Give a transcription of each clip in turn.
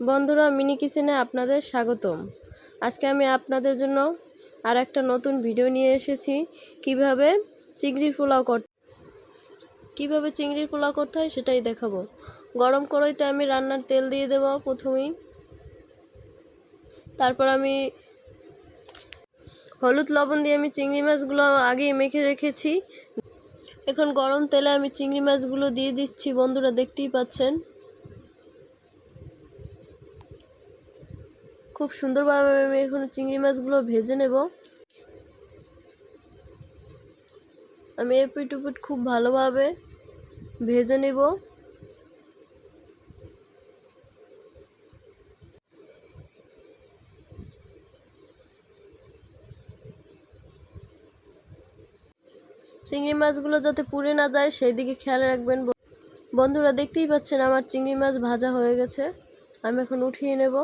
বন্ধুরা, মিনি কিচেনে আপনাদের স্বাগতম। আজকে আমি আপনাদের জন্য আর একটা নতুন ভিডিও নিয়ে এসেছি। কিভাবে চিংড়ির পোলাও করতে হয় সেটাই দেখাবো। গরম কড়াইতে আমি রান্নার তেল দিয়ে দেব প্রথমেই। তারপর আমি হলুদ লবণ দিয়ে আমি চিংড়ি মাছগুলো আগেই মেখে রেখেছি। এখন গরম তেলে আমি চিংড়ি মাছগুলো দিয়ে দিচ্ছি। বন্ধুরা, দেখতেই পাচ্ছেন খুব সুন্দরভাবে আমি এখন চিংড়ি মাছগুলো ভেজে নেব। আমি এপিট ওপিট খুব ভালোভাবে ভেজে নেব। চিংড়ি মাছগুলো যাতে পুড়ে না যায় সেই দিকে খেয়াল রাখবেন। বন্ধুরা, দেখতেই পাচ্ছেন আমার চিংড়ি মাছ ভাজা হয়ে গেছে। আমি এখন উঠিয়ে নেব।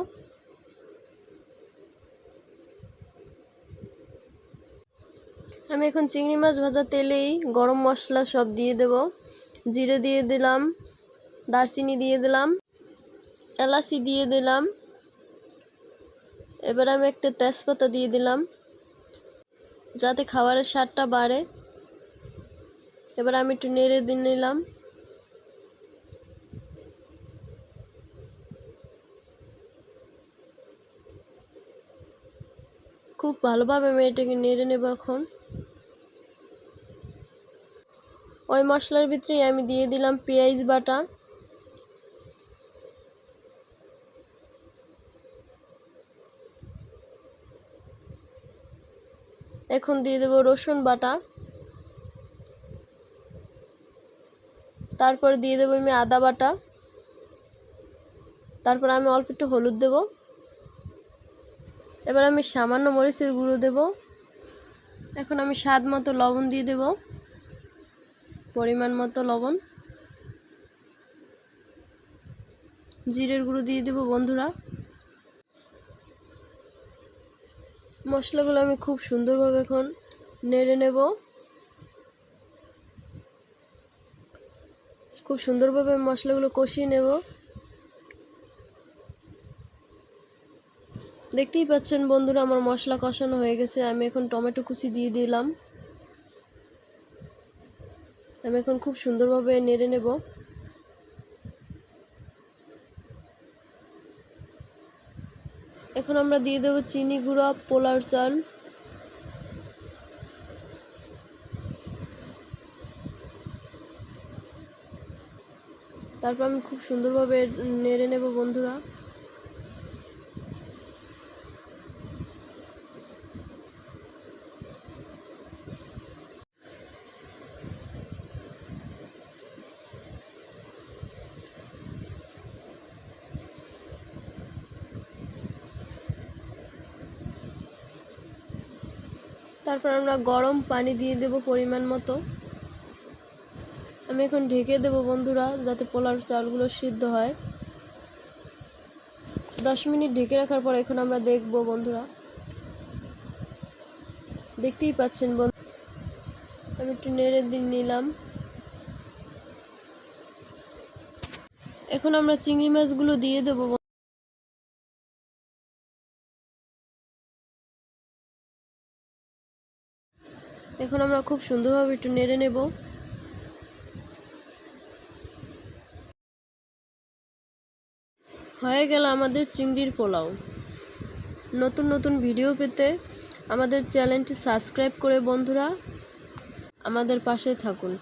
আমি এখন চিংড়ি মাছ ভাজা তেলেই গরম মশলা সব দিয়ে দেব। জিরে দিয়ে দিলাম, দারচিনি দিয়ে দিলাম, এলাচি দিয়ে দিলাম। এবার আমি একটা তেজপাতা দিয়ে দিলাম যাতে খাবারের স্বাদটা বাড়ে। এবার আমি একটু নেড়ে দিয়ে নিলাম। খুব ভালোভাবে আমি এটাকে নেড়ে নেব। এখন ওই মশলার ভিতরেই আমি দিয়ে দিলাম পেঁয়াজ বাটা, এখন দিয়ে দেব রসুন বাটা, তারপর দিয়ে দেব আমি আদা বাটা, তারপর আমি অল্প একটু হলুদ দেব। এবার আমি সামান্য মরিচের গুঁড়ো দেব। এখন আমি স্বাদ মতো লবণ দিয়ে দেব, পরিমাণ মতো লবণ। জিরের গুঁড়ো দিয়ে দেব। বন্ধুরা, মশলাগুলো আমি খুব সুন্দরভাবে এখন নেড়ে নেব। খুব সুন্দরভাবে মশলাগুলো কষিয়ে নেব। দেখতেই পাচ্ছেন বন্ধুরা, আমার মশলা কষানো হয়ে গেছে। আমি এখন টমেটো কুচি দিয়ে দিলাম। আমি এখন খুব সুন্দরভাবে নেড়ে নেব। এখন আমরা দিয়ে দেব চিনি গুঁড়া, পোলার চাল, তারপর আমি খুব সুন্দরভাবে নেড়ে নেব। বন্ধুরা, তারপর আমরা গরম পানি দিয়ে দেব পরিমাণ মতো। আমি এখন ঢেকে দেব বন্ধুরা, যাতে পোলার চালগুলো সিদ্ধ হয়। 10 মিনিট ঢেকে রাখার পর এখন আমরা দেখব। বন্ধুরা, দেখতেই পাচ্ছেন আমি একটু নেড়ে দিয়ে নিলাম। এখন আমরা চিংড়ি মাছগুলো দিয়ে দেব। এখন আমরা খুব সুন্দরভাবে একটু নেড়ে নেব। হয়ে গেল আমাদের চিংড়ির পোলাও। নতুন নতুন ভিডিও পেতে আমাদের চ্যানেলটি সাবস্ক্রাইব করে বন্ধুরা আমাদের পাশে থাকুন।